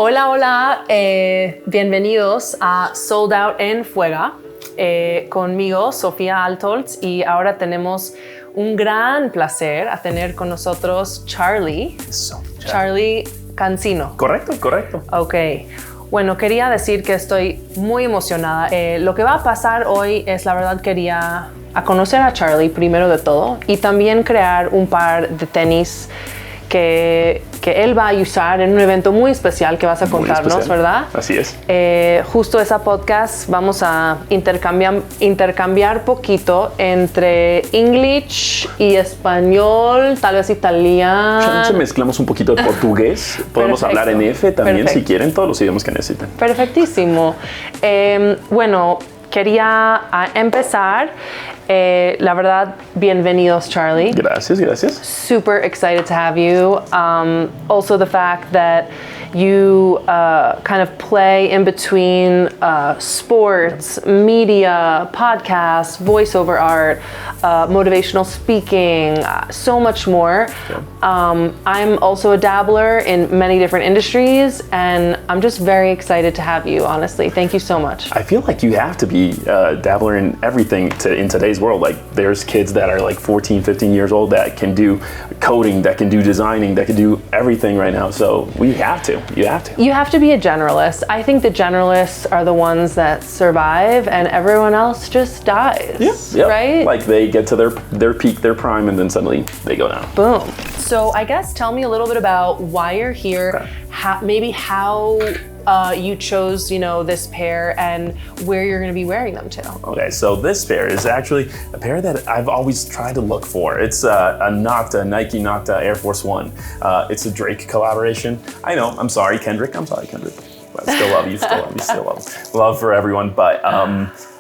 Hola, hola, bienvenidos a Sold Out en Fuega, conmigo Sofía Altholz, y ahora tenemos un gran placer a tener con nosotros Charlie Cancino. Correcto. Ok, bueno, quería decir que estoy muy emocionada. Lo que va a pasar hoy es, la verdad, quería a conocer a Charlie primero de todo y también crear un par de tenis que él va a usar en un evento muy especial que vas a contarnos, ¿verdad? Así es. Justo ese podcast vamos a intercambiar poquito entre English y español, tal vez italiano. Chance mezclamos un poquito de portugués. Podemos hablar en F también. Perfecto. Si quieren, todos los idiomas que necesiten. Perfectísimo. Bueno, quería empezar. La verdad, bienvenidos, Charlie. Gracias. Super excited to have you. Also the fact that you kind of play in between sports, media, podcasts, voiceover art, motivational speaking, so much more. Okay. I'm also a dabbler in many different industries, and I'm just very excited to have you, honestly. Thank you so much. I feel like you have to be a dabbler in everything in today's world. Like, there's kids that are like 14, 15 years old that can do coding, that can do designing, that can do everything right now. So you have to. You have to be a generalist. I think the generalists are the ones that survive and everyone else just dies. Yep. Right? Like, they get to their peak, their prime, and then suddenly they go down. Boom. So I guess tell me a little bit about why you're here, okay. how you chose, this pair and where you're going to be wearing them to. Okay, so this pair is actually a pair that I've always tried to look for. It's a Nike Nocta Air Force One. It's a Drake collaboration. I know, I'm sorry, Kendrick. But I still love you, love for everyone. But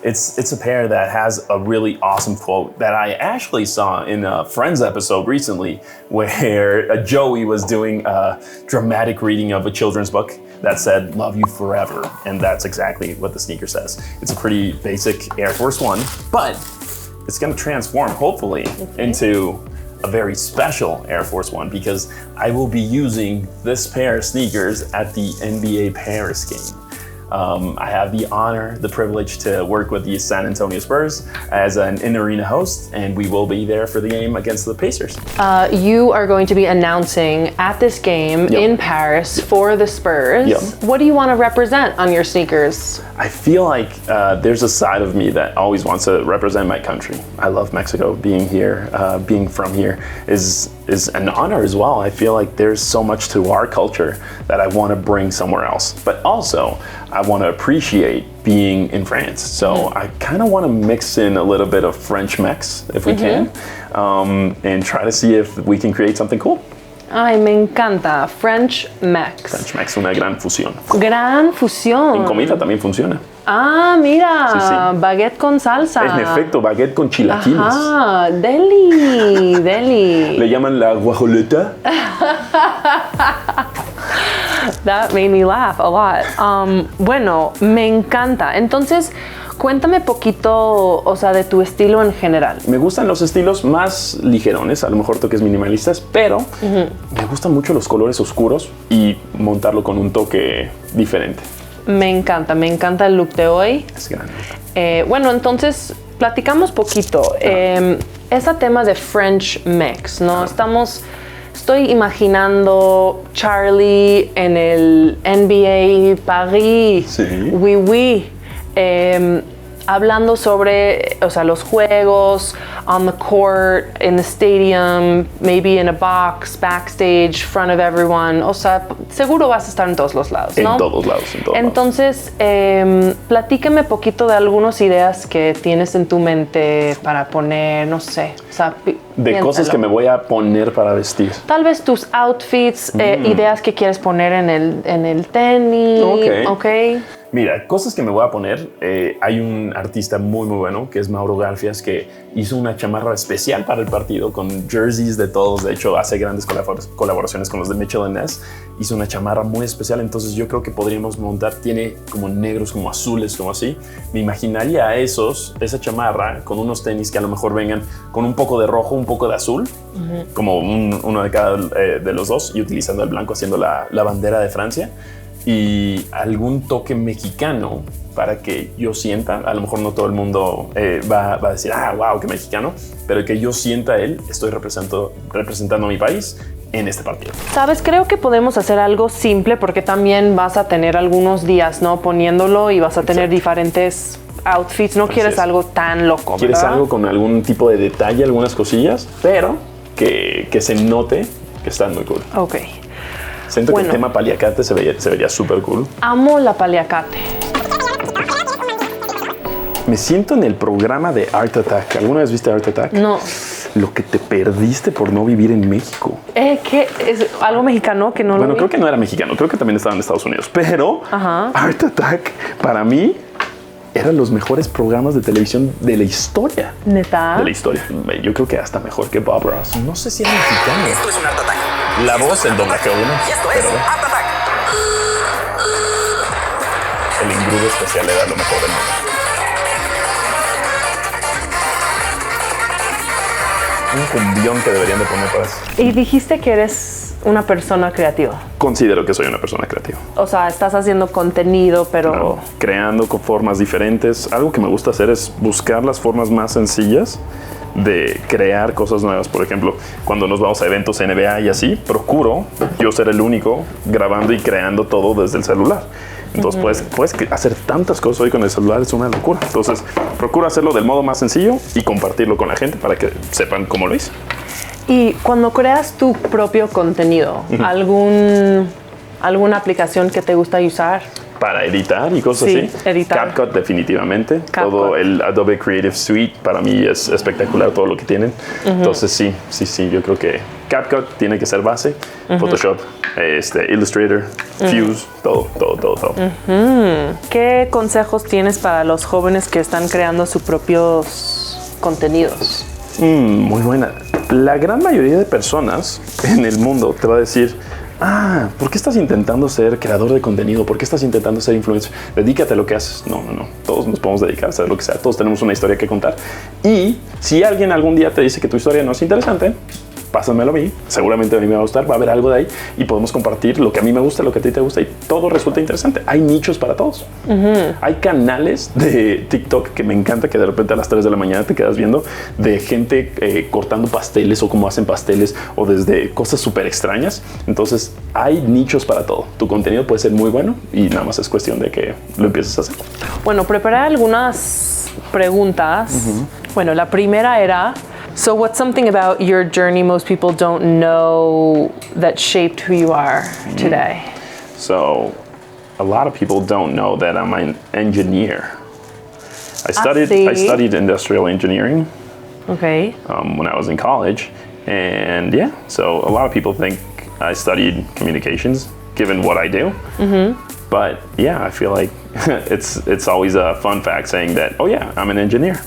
it's a pair that has a really awesome quote that I actually saw in a Friends episode recently, where Joey was doing a dramatic reading of a children's book that said, "Love you forever." And that's exactly what the sneaker says. It's a pretty basic Air Force One, but it's gonna transform, hopefully, into a very special Air Force One, because I will be using this pair of sneakers at the NBA Paris game. I have the honor, the privilege to work with the San Antonio Spurs as an in-arena host, and we will be there for the game against the Pacers. You are going to be announcing at this game in Paris for the Spurs. Yep. What do you want to represent on your sneakers? I feel like there's a side of me that always wants to represent my country. I love Mexico. Being here, being from here is an honor as well. I feel like there's so much to our culture that I want to bring somewhere else. But also, I want to appreciate being in France. So I kind of want to mix in a little bit of French Mex, if we can, and try to see if we can create something cool. Ay, me encanta. French Mex. French Mex, una gran fusión. Gran fusión. En comida también funciona. Ah, mira, sí. Baguette con salsa. En efecto, baguette con chilaquiles. Ah, deli. Le llaman la guajolota. That made me laugh a lot. Bueno, me encanta. Entonces, cuéntame poquito, de tu estilo en general. Me gustan los estilos más ligerones, a lo mejor toques minimalistas, pero me gustan mucho los colores oscuros y montarlo con un toque diferente. Me encanta el look de hoy. Es grande. Bueno, entonces, platicamos poquito. Ese tema de French Mix, ¿no? Estoy imaginando Charlie en el NBA Paris. Sí. Oui. Hablando sobre, los juegos, on the court, in the stadium, maybe in a box, backstage, front of everyone. Seguro vas a estar en todos los lados, ¿no? En todos lados. Entonces, platícame poquito de algunas ideas que tienes en tu mente para poner, no sé, de cosas que me voy a poner para vestir. Tal vez tus outfits, ideas que quieres poner en el tenis. Okay. Mira, cosas que me voy a poner. Hay un artista muy bueno que es Mauro Garfias, que hizo una chamarra especial para el partido con jerseys de todos. De hecho, hace grandes colaboraciones con los de Mitchell & Ness. Hizo una chamarra muy especial, entonces yo creo que podríamos montar. Tiene como negros, como azules, como así. Me imaginaría esa chamarra con unos tenis que a lo mejor vengan con un poco de rojo, un poco de azul, como uno de cada de los dos, y utilizando el blanco haciendo la bandera de Francia. y algún toque mexicano para que yo sienta, a lo mejor no todo el mundo va a decir, wow, qué mexicano, pero que yo sienta estoy representando a mi país en este partido. Sabes, creo que podemos hacer algo simple porque también vas a tener algunos días, ¿no? Poniéndolo y vas a tener diferentes outfits. No quieres algo tan loco, quieres ¿verdad? algo con algún tipo de detalle, algunas cosillas, pero que se note que están muy cool. Ok. Siento que el tema paliacate se vería súper cool. Amo la paliacate. Me siento en el programa de Art Attack. ¿Alguna vez viste Art Attack? No. Lo que te perdiste por no vivir en México. ¿Qué? ¿Es algo mexicano que no lo vi? Bueno, creo que no era mexicano. Creo que también estaba en Estados Unidos. Pero Art Attack, para mí, eran los mejores programas de televisión de la historia. ¿Neta? De la historia. Yo creo que hasta mejor que Bob Ross. No sé si era mexicano. Esto es un Art Attack. La voz, el doblaje, obviamente. Y esto es Art Attack. El engrudo especial era lo mejor del mundo. Un cumbión que deberían de poner para eso. Y dijiste que eres una persona creativa. Considero que soy una persona creativa. O sea, estás haciendo contenido, pero... Claro, creando con formas diferentes. Algo que me gusta hacer es buscar las formas más sencillas de crear cosas nuevas. Por ejemplo, cuando nos vamos a eventos NBA y así, procuro yo ser el único grabando y creando todo desde el celular. Entonces puedes hacer tantas cosas hoy con el celular, es una locura. Entonces procuro hacerlo del modo más sencillo y compartirlo con la gente para que sepan cómo lo hice. Y cuando creas tu propio contenido, ¿alguna aplicación que te gusta usar? Para editar y cosas Sí, así. editar. CapCut definitivamente. CapCut. Todo el Adobe Creative Suite para mí es espectacular todo lo que tienen. Entonces sí, yo creo que CapCut tiene que ser base. Photoshop, Illustrator, Fuse, todo. ¿Qué consejos tienes para los jóvenes que están creando sus propios contenidos? Muy buena. La gran mayoría de personas en el mundo te va a decir, ¿por qué estás intentando ser creador de contenido? ¿Por qué estás intentando ser influencer? Dedícate a lo que haces. No. Todos nos podemos dedicar a hacer lo que sea. Todos tenemos una historia que contar. Y si alguien algún día te dice que tu historia no es interesante, pásamelo a mí. Seguramente a mí me va a gustar. Va a haber algo de ahí y podemos compartir lo que a mí me gusta, lo que a ti te gusta y todo resulta interesante. Hay nichos para todos. Hay canales de TikTok que me encanta que de repente a las 3 de la mañana te quedas viendo de gente cortando pasteles o cómo hacen pasteles o desde cosas súper extrañas. Entonces hay nichos para todo. Tu contenido puede ser muy bueno y nada más es cuestión de que lo empieces a hacer. Bueno, preparé algunas preguntas. Bueno, la primera era, so what's something about your journey most people don't know that shaped who you are today? So a lot of people don't know that I'm an engineer. I studied industrial engineering Okay. when I was in college. And yeah, so a lot of people think I studied communications, given what I do. But yeah, I feel like it's always a fun fact saying that, oh yeah, I'm an engineer.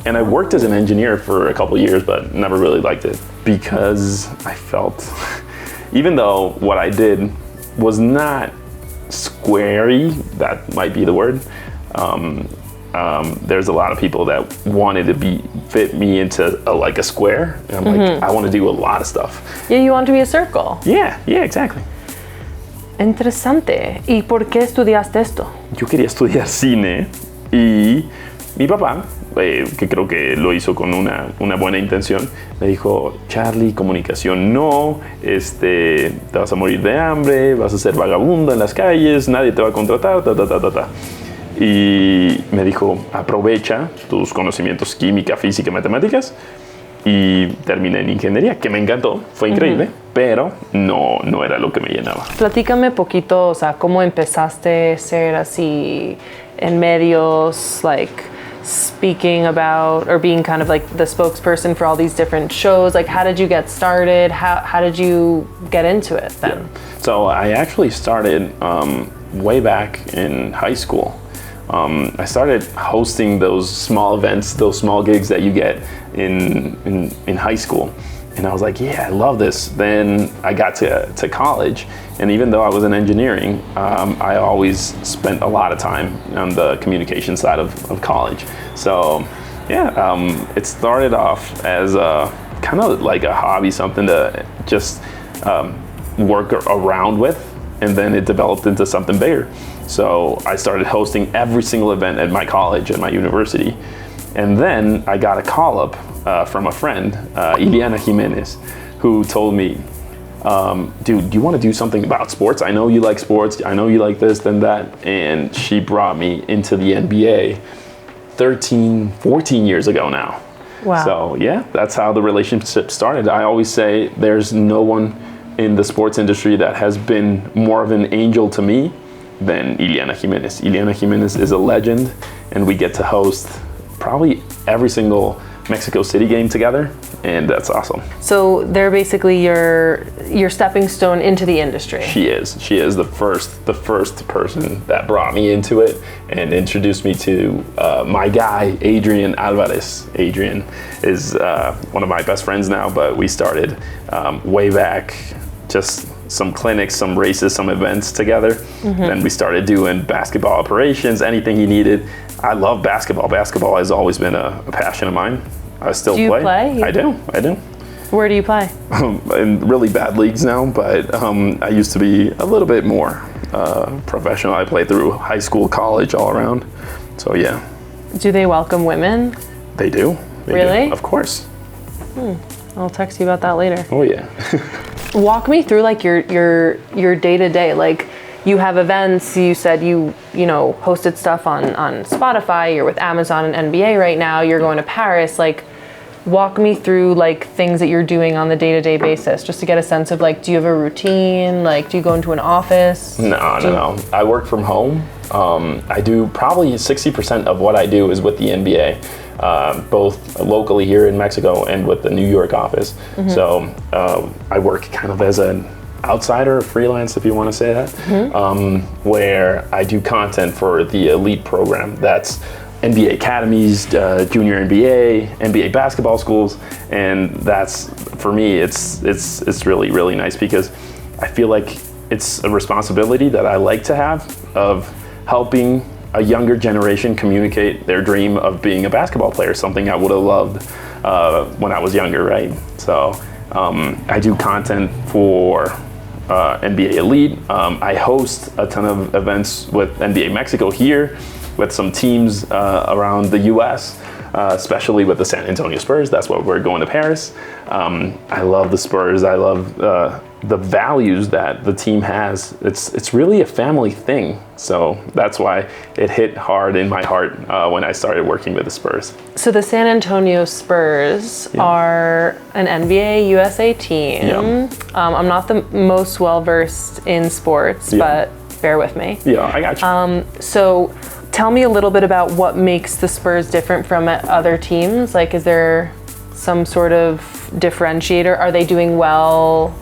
And I worked as an engineer for a couple of years, but never really liked it because I felt, even though what I did was not squarey, that might be the word, there's a lot of people that wanted to fit me into like a square. And I'm like, I want to do a lot of stuff. Yeah, you want to be a circle. Yeah, exactly. Interesante. ¿Y por qué estudiaste esto? Yo quería estudiar cine y mi papá, que creo que lo hizo con una buena intención, me dijo, Charlie, comunicación no, te vas a morir de hambre, vas a ser vagabundo en las calles, nadie te va a contratar, Y me dijo, aprovecha tus conocimientos química, física, matemáticas, y terminé en ingeniería, que me encantó, fue increíble, pero no era lo que me llenaba. Platícame poquito, o sea, cómo empezaste a ser así en medios, like speaking about or being kind of like the spokesperson for all these different shows. Like, how did you get started? How did you get into it then? Yeah. So I actually started way back in high school. I started hosting those small events, those small gigs that you get in high school. And I was like, yeah, I love this. Then I got to college, and even though I was in engineering, I always spent a lot of time on the communication side of college. So yeah, it started off as a kind of like a hobby, something to just work around with. and then it developed into something bigger. So I started hosting every single event at my college, at my university. And then I got a call up from a friend, Ileana Jimenez, who told me, dude, do you want to do something about sports? I know you like sports. I know you like this, then that. And she brought me into the NBA 14 years ago now. Wow. So yeah, that's how the relationship started. I always say there's no one in the sports industry that has been more of an angel to me than Ileana Jimenez. Ileana Jimenez is a legend, and we get to host probably every single Mexico City game together, and that's awesome. So they're basically your stepping stone into the industry. She is the first person that brought me into it and introduced me to my guy, Adrian Alvarez. Adrian is one of my best friends now, but we started way back, just some clinics, some races, some events together. Then we started doing basketball operations, anything he needed. I love basketball. Basketball has always been a passion of mine. I still play. Do you play? I do. Where do you play? In really bad leagues now, but I used to be a little bit more professional. I played through high school, college, all around. So yeah. Do they welcome women? They do. Really? Of course. I'll text you about that later. Oh yeah. Walk me through like your day-to-day. Like, you have events, you said you hosted stuff on Spotify, you're with Amazon and NBA right now, you're going to Paris. Like, walk me through like things that you're doing on the day-to-day basis, just to get a sense of like, do you have a routine? Like, do you go into an office? No. I work from home. I do probably 60% of what I do is with the NBA, both locally here in Mexico and with the New York office. So I work kind of as an outsider, freelance, if you want to say that, where I do content for the elite program. That's NBA academies, junior NBA basketball schools, and that's, for me, it's really, really nice because I feel like it's a responsibility that I like to have of helping a younger generation communicate their dream of being a basketball player, something I would have loved when I was younger, right? So I do content for NBA Elite. I host a ton of events with NBA Mexico here, with some teams around the US, especially with the San Antonio Spurs. That's why we're going to Paris. I love the Spurs. I love the values that the team has. It's really a family thing. So that's why it hit hard in my heart when I started working with the Spurs. So the San Antonio Spurs are an NBA USA team. Yeah. I'm not the most well-versed in sports, but bear with me. Yeah, I got you. So tell me a little bit about what makes the Spurs different from other teams. Like, is there some sort of differentiator? Are they doing well?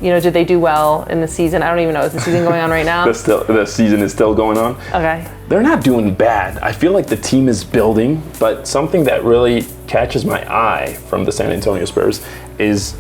Did they do well in the season? I don't even know. Is the season going on right now? The season is still going on. Okay. They're not doing bad. I feel like the team is building, but something that really catches my eye from the San Antonio Spurs is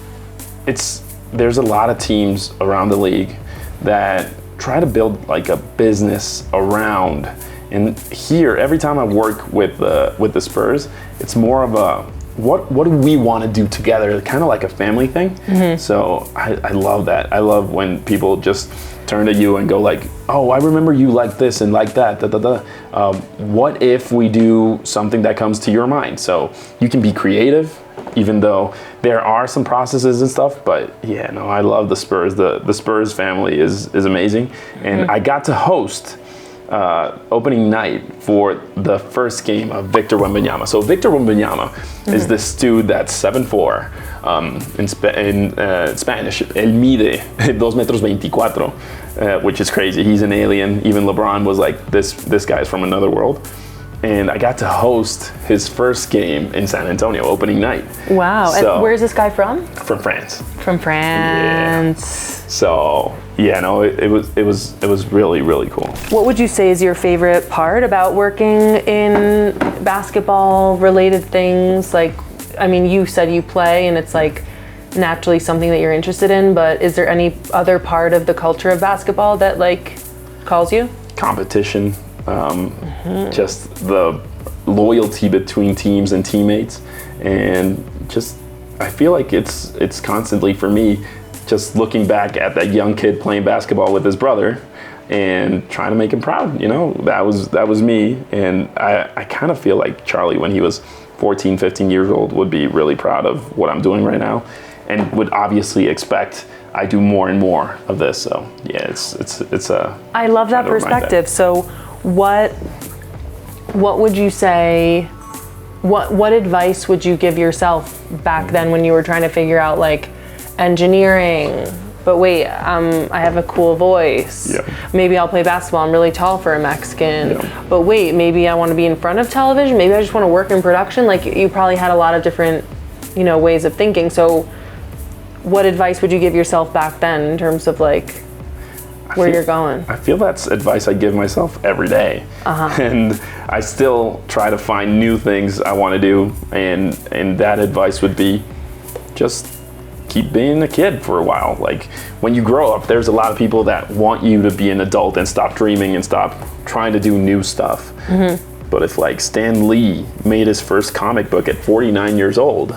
there's a lot of teams around the league that try to build like a business around. And here, every time I work with the Spurs, it's more of a what do we want to do together, kind of like a family thing. So I love that. I love when people just turn to you and go like, oh, I remember you like this and like that. What if we do something that comes to your mind? So you can be creative, even though there are some processes and stuff. But yeah, no, I love the Spurs. The Spurs family is amazing. And I got to host opening night for the first game of Victor Wembanyama. So Victor Wembanyama is this dude that's 7'4", in Spanish, él mide 2.24 metros, which is crazy. He's an alien. Even LeBron was like, this guy's from another world. And I got to host his first game in San Antonio, opening night. Wow. So, and where's this guy from? From France. From France. Yeah. So yeah, no, it was really, really cool. What would you say is your favorite part about working in basketball related things? Like, I mean, you said you play and it's like naturally something that you're interested in, but is there any other part of the culture of basketball that like calls you? Competition, just the loyalty between teams and teammates, and just I feel like it's constantly, for me, just looking back at that young kid playing basketball with his brother and trying to make him proud, that was me. And I kind of feel like Charlie, when he was 14, 15 years old, would be really proud of what I'm doing right now and would obviously expect I do more and more of this. So yeah, it's a. I love that perspective. So what would you say, what advice would you give yourself back then when you were trying to figure out like engineering, but wait, I have a cool voice. Yeah. Maybe I'll play basketball. I'm really tall for a Mexican. Yeah. But wait, maybe I want to be in front of television. Maybe I just want to work in production. Like you probably had a lot of different, ways of thinking. So what advice would you give yourself back then in terms of like where you're going? I feel that's advice I give myself every day. And I still try to find new things I want to do. And that advice would be just keep being a kid for a while. Like when you grow up, there's a lot of people that want you to be an adult and stop dreaming and stop trying to do new stuff. But if like Stan Lee made his first comic book at 49 years old,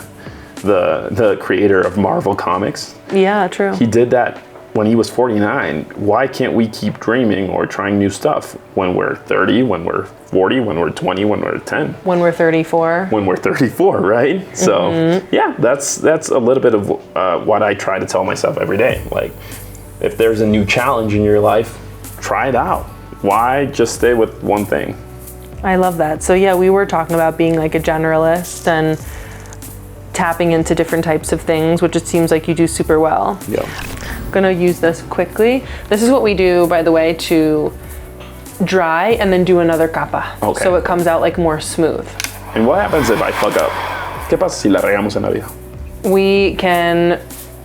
the creator of Marvel Comics. Yeah, true. He did that when he was 49. Why can't we keep dreaming or trying new stuff when we're 30, when we're 40, when we're 20, when we're 10? When we're 34. When we're 34, right? So yeah, that's a little bit of what I try to tell myself every day. Like if there's a new challenge in your life, try it out. Why just stay with one thing? I love that. So yeah, we were talking about being like a generalist and tapping into different types of things, which it seems like you do super well. Yeah. I'm gonna use this quickly. This is what we do, by the way, to dry and then do another capa. Okay. So it comes out like more smooth. And what happens if I fuck up? ¿Qué pasa si la regamos en la vida? We can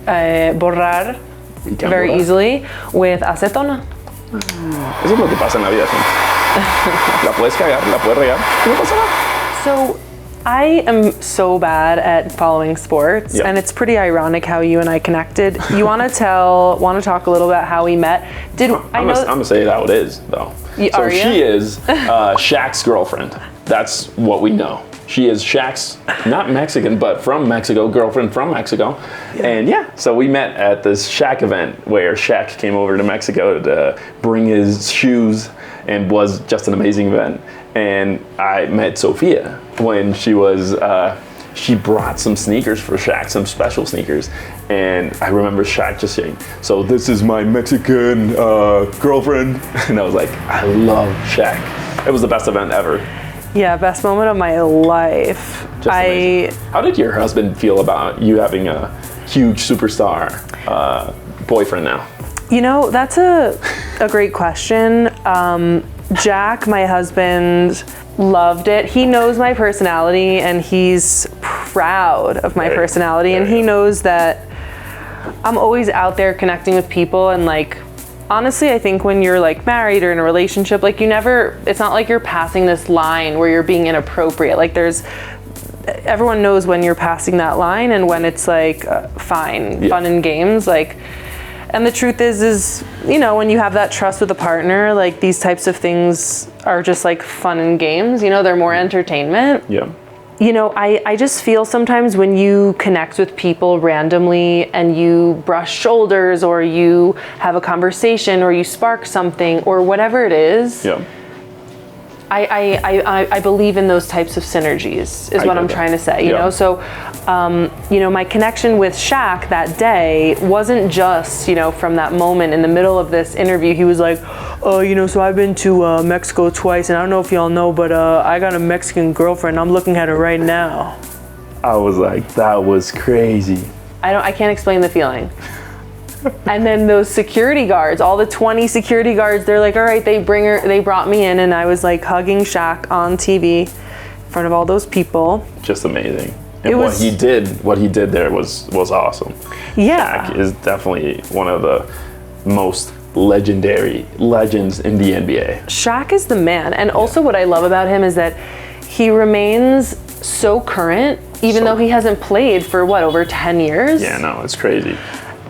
borrar very easily with acetona. Eso es lo que pasa en la vida. La puedes cagar, la puedes regar, y no pasa nada. So I am so bad at following sports, and it's pretty ironic how you and I connected. You want to talk a little about how we met? I'm gonna say it how it is, though. So she is Shaq's girlfriend. That's what we know. She is Shaq's, not Mexican, but from Mexico, girlfriend from Mexico. Yeah. And so we met at this Shaq event where Shaq came over to Mexico to bring his shoes, and was just an amazing event. And I met Sophia when she was, she brought some sneakers for Shaq, some special sneakers. And I remember Shaq just saying, "So this is my Mexican girlfriend." And I was like, I love Shaq. It was the best event ever. Yeah, best moment of my life. How did your husband feel about you having a huge superstar boyfriend now? That's a great question. Jack, my husband, loved it. He knows my personality and he's proud of my personality, and he knows that I'm always out there connecting with people. And like, honestly, I think when you're like married or in a relationship, like it's not like you're passing this line where you're being inappropriate. Like everyone knows when you're passing that line and when it's like fun and games. Like, and the truth is, when you have that trust with a partner, like these types of things are just like fun and games, they're more entertainment. Yeah. I just feel sometimes when you connect with people randomly and you brush shoulders or you have a conversation or you spark something or whatever it is, I believe in those types of synergies is what I'm trying to say, you know? So, my connection with Shaq that day wasn't just, from that moment in the middle of this interview. He was like, so I've been to Mexico twice, and I don't know if y'all know, but I got a Mexican girlfriend. I'm looking at her right now. I was like, that was crazy. I can't explain the feeling. And then those security guards, all the 20 security guards, they're like, all right, they brought me in, and I was like hugging Shaq on TV in front of all those people. Just amazing. And what he did there was awesome. Yeah. Shaq is definitely one of the most legendary legends in the NBA. Shaq is the man. And also what I love about him is that he remains so current, even though he hasn't played for over 10 years. Yeah, no, it's crazy.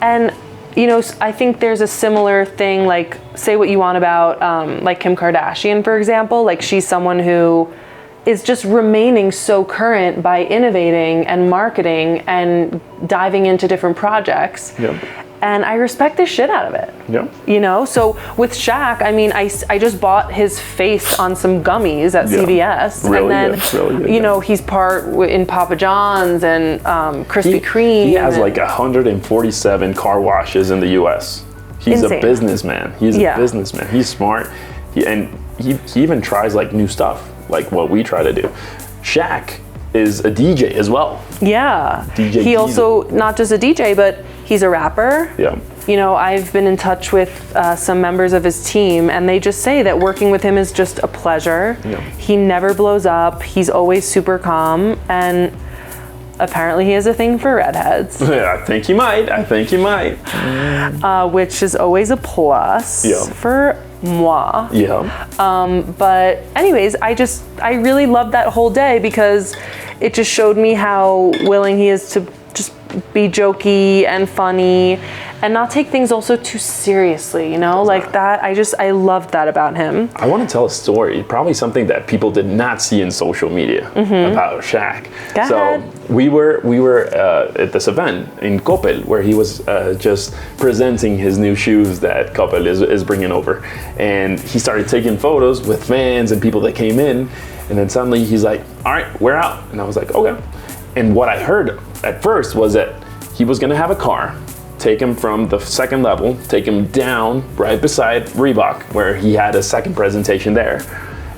And I think there's a similar thing, like, say what you want about, like Kim Kardashian, for example. Like, she's someone who is just remaining so current by innovating and marketing and diving into different projects. Yep. And I respect the shit out of it. Yeah. You know, so with Shaq, I mean, I just bought his face on some gummies at CVS. Really and then, good, really good, you know, he's part in Papa John's and Krispy Kreme. He has like 147 car washes in the U.S. He's Insane. a businessman. He's a businessman. He's smart. He even tries like new stuff, like what we try to do. Shaq is a DJ as well. Yeah. DJ he also, not just a DJ, but he's a rapper. Yeah. You know, I've been in touch with some members of his team, and they just say that working with him is just a pleasure. Yeah. He never blows up. He's always super calm, and apparently he has a thing for redheads. I think he might. Which is always a plus for moi. Yeah. But anyways, I really loved that whole day because it just showed me how willing he is to just be jokey and funny and not take things also too seriously, you know, like that. I loved that about him. I want to tell a story, probably something that people did not see in social media about Shaq. Go ahead. We were at this event in Coppel where he was just presenting his new shoes that Coppel is bringing over, and he started taking photos with fans and people that came in, and then suddenly he's like, "All right, we're out," and I was like, "Okay." And what I heard at first was that he was gonna have a car take him from the second level, take him down right beside Reebok, where he had a second presentation there,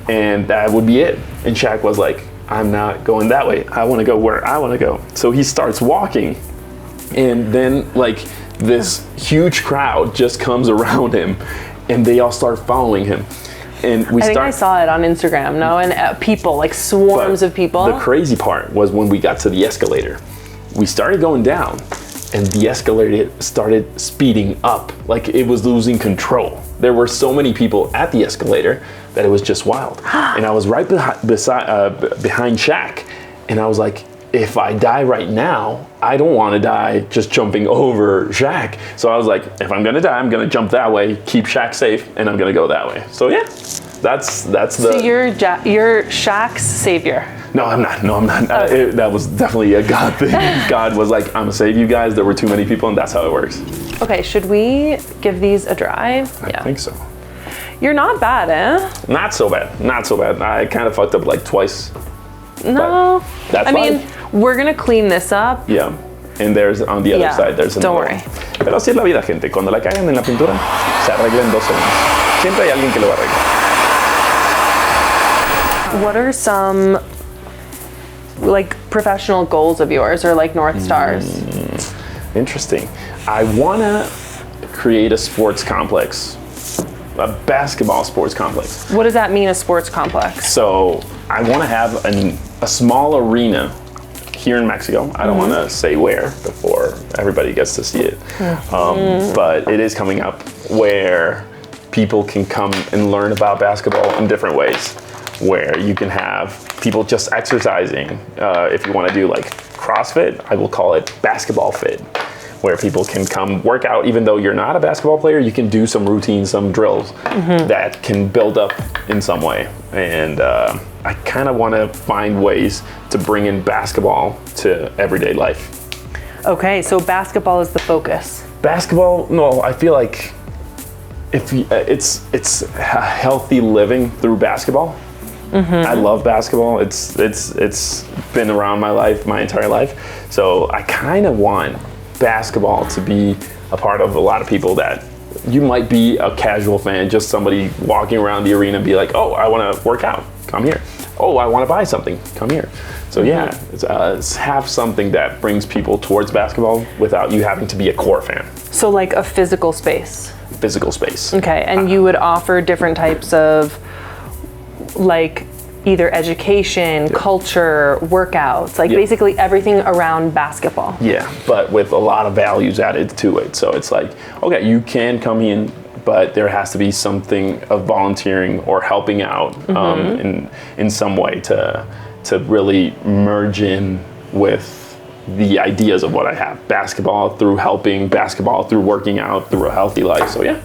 and that would be it. And Shaq was like, "I'm not going that way. I want to go where I want to go." So he starts walking, and then like this huge crowd just comes around him, and they all start following him. And I think I saw it on Instagram, no? And people, like swarms of people. The crazy part was when we got to the escalator. We started going down, and the escalator started speeding up, like it was losing control. There were so many people at the escalator that it was just wild. And I was right behind Shaq, and I was like, if I die right now, I don't want to die just jumping over Shaq. So I was like, if I'm gonna die, I'm gonna jump that way, keep Shaq safe, and I'm gonna go that way. So yeah, that's the. So you're Shaq's savior. No, I'm not. Okay. That was definitely a God thing. God was like, I'm gonna save you guys. There were too many people, and that's how it works. Okay, should we give these a try? I think so. You're not bad, eh? Not so bad. I kind of fucked up like twice. No. That's I mean, fine. we're gonna clean this up. Yeah. And there's on the other side, there's another. Don't worry. Pero así es la vida, gente. Cuando la cagan en la pintura, se arregla en 2 segundos. Siempre hay alguien que lo arregla. What are some like professional goals of yours or like North Stars? Interesting. I wanna create a sports complex, a basketball sports complex. What does that mean, a sports complex? So I want to have a small arena here in Mexico. I don't want to say where before everybody gets to see it. But it is coming up where people can come and learn about basketball in different ways, where you can have people just exercising. If you want to do like CrossFit, I will call it basketball fit, where people can come work out. Even though you're not a basketball player, you can do some routines, some drills that can build up in some way. And I kind of want to find ways to bring in basketball to everyday life. Okay, so basketball is the focus. Basketball, no, I feel like if it's healthy living through basketball. I love basketball. It's been around my life, my entire life. So I kind of want basketball to be a part of a lot of people that you might be a casual fan, just somebody walking around the arena and be like, oh, I want to work out, come here. Oh, I want to buy something, come here. So yeah, it's have something that brings people towards basketball without you having to be a core fan. So like a physical space. Physical space. Okay, and you would offer different types of like either education, culture, workouts, like basically everything around basketball. Yeah, but with a lot of values added to it. So it's like, okay, you can come in, but there has to be something of volunteering or helping out in some way to really merge in with the ideas of what I have. Basketball through helping, basketball through working out, through a healthy life. So yeah.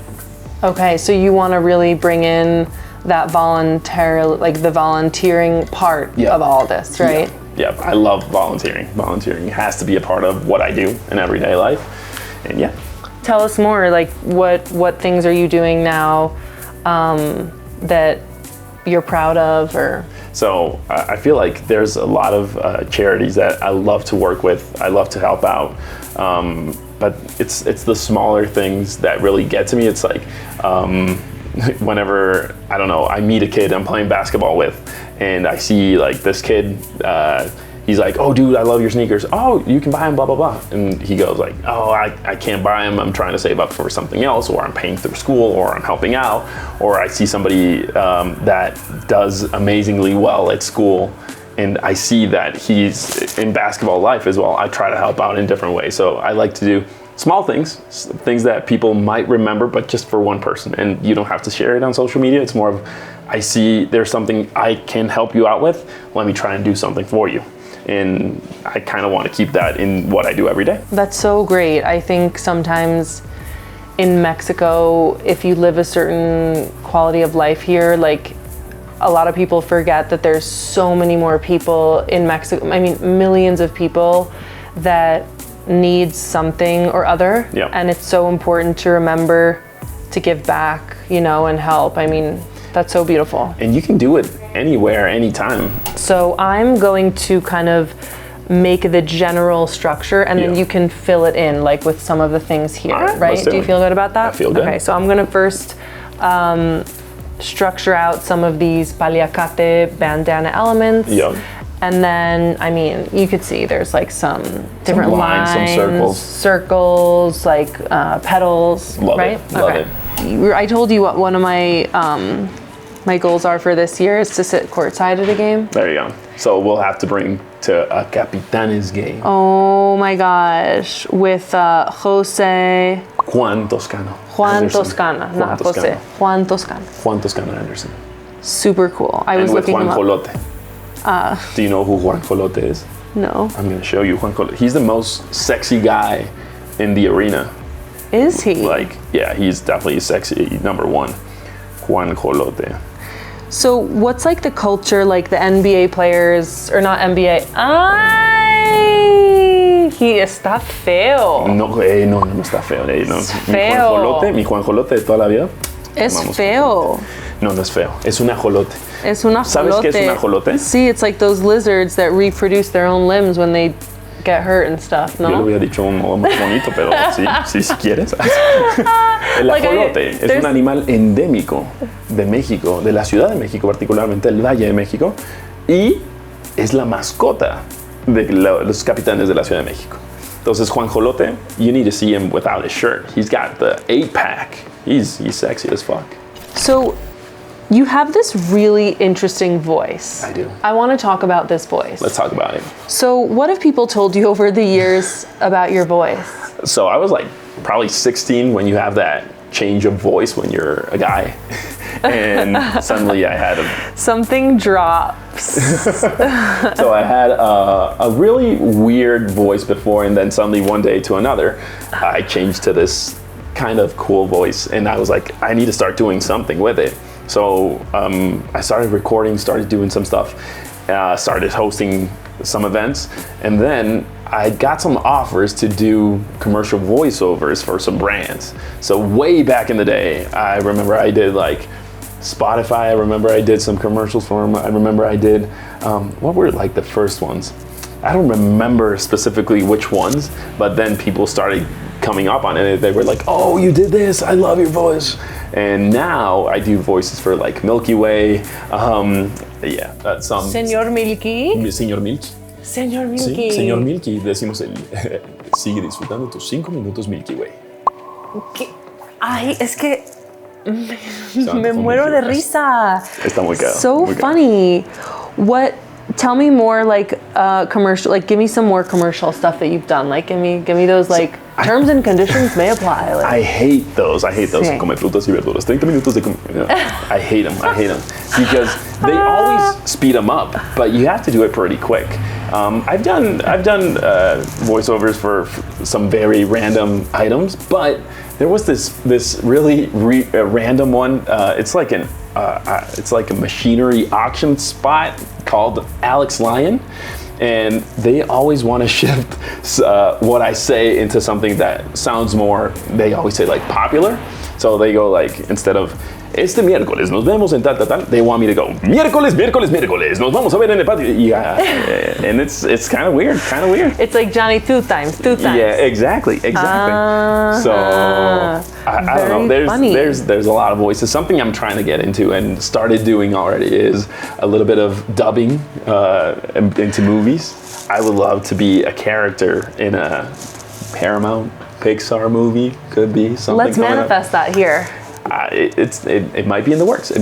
Okay, so you want to really bring in that the volunteering part of all this, right? Yeah, I love volunteering. Volunteering has to be a part of what I do in everyday life. And yeah. tell us more. Like, what things are you doing now that you're proud of, or? So I feel like there's a lot of charities that I love to work with. I love to help out, but it's the smaller things that really get to me. It's like whenever, I don't know, I meet a kid I'm playing basketball with, and I see like this kid, he's like, oh dude, I love your sneakers. Oh, you can buy them, blah, blah, blah. And he goes like, oh, I can't buy them. I'm trying to save up for something else, or I'm paying through school, or I'm helping out. Or I see somebody that does amazingly well at school, and I see that he's in basketball life as well. I try to help out in different ways. So I like to do small things that people might remember, but just for one person. And you don't have to share it on social media. It's more of, I see there's something I can help you out with. Let me try and do something for you. And I kind of want to keep that in what I do every day. That's so great. I think sometimes in Mexico, if you live a certain quality of life here, like a lot of people forget that there's so many more people in Mexico. I mean, millions of people that need something or other. Yeah. And it's so important to remember to give back, you know, and help. I mean, that's so beautiful. And you can do it anywhere, anytime. So I'm going to kind of make the general structure, and then you can fill it in, like with some of the things here, right? Do you feel good about that? I feel good. Okay, so I'm gonna first structure out some of these paliacate bandana elements. Yeah. And then, I mean, you could see there's like some different lines, some circles, like petals, Love right? it. Love it. I told you what one of my my goals are for this year is to sit courtside at a game. There you go. So we'll have to bring to a Capitanes game. Oh my gosh, with Jose. Juan Toscano. Juan Anderson. Toscana, Juan not Toscano. Jose. Juan Toscana. Juan Toscano Anderson. Super cool. I was And with looking Juan him up. Jolote. Do you know who Juan Jolote is? No. I'm going to show you Juan Jolote. He's the most sexy guy in the arena. Is he? Like, yeah, he's definitely sexy, number one. Juan Jolote. So what's like the culture, like the NBA players, or not NBA? Ay, he está feo. No, no está feo. No. Feo. Mi Juan Jolote de toda la vida. Es Vamos. feo. No, no es feo. Es un ajolote. Es un ajolote. ¿Sabes qué es un ajolote? Sí, it's like those lizards that reproduce their own limbs when they get hurt and stuff, ¿no? Yo lo hubiera dicho un modo más bonito, pero sí, si quieres. El Like ajolote es un animal endémico de México, de la Ciudad de México, particularmente el Valle de México, y es la mascota de los capitanes de la Ciudad de México. Entonces, Juan Jolote, you need to see him without his shirt. He's got the 8-pack. He's sexy as fuck. So, you have this really interesting voice. I do. I want to talk about this voice. Let's talk about it. So, what have people told you over the years about your voice? So I was like probably 16 when you have that change of voice when you're a guy. And suddenly I had Something drops. So I had a really weird voice before, and then suddenly one day to another, I changed to this kind of cool voice, and I was like, I need to start doing something with it. So I started recording, started doing some stuff, started hosting some events, and then I got some offers to do commercial voiceovers for some brands. So way back in the day, I remember I did like Spotify, I remember I did some commercials for them, I remember I did, what were like the first ones? I don't remember specifically which ones, but then people started coming up on it. They were like, oh, you did this, I love your voice. And now I do voices for like Milky Way, yeah, that's some... Señor Milky. Señor Milky. Señor Milky. Sí, señor Milky, decimos sigue disfrutando tus 5 minutos Milky Way. ¿Qué? Ay, es que me muero de risa. Está muy caro. So muy funny. What? Tell me more, like commercial. Like, give me some more commercial stuff that you've done. Like, give me those like terms and conditions may apply. Like, I hate those. Sí. Come frutas y verduras. 30 minutos de I hate them. Because they always speed them up, but you have to do it pretty quick. I've done voiceovers for some very random items, but there was this really random one. It's like an it's like a machinery auction spot called Alex Lyon. And they always want to shift what I say into something that sounds more, they always say like popular. So they go like, instead of, este miércoles nos vemos en tal, tal, tal, they want me to go, miércoles, miércoles, miércoles, nos vamos a ver en el patio. Yeah. And it's kind of weird, It's like Johnny two times. Yeah, exactly. So I don't know, there's a lot of voices. Something I'm trying to get into and started doing already is a little bit of dubbing into movies. I would love to be a character in a Paramount Pixar movie, could be something. Let's manifest that here. It might be in the works.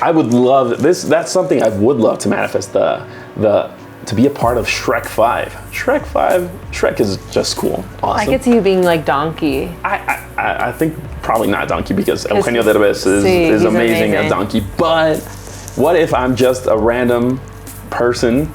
I would love this. That's something I would love to manifest. To be a part of Shrek 5. Shrek is just cool. Awesome. I could see you being like Donkey. I think probably not Donkey because Eugenio Derbez is amazing at Donkey. But what if I'm just a random person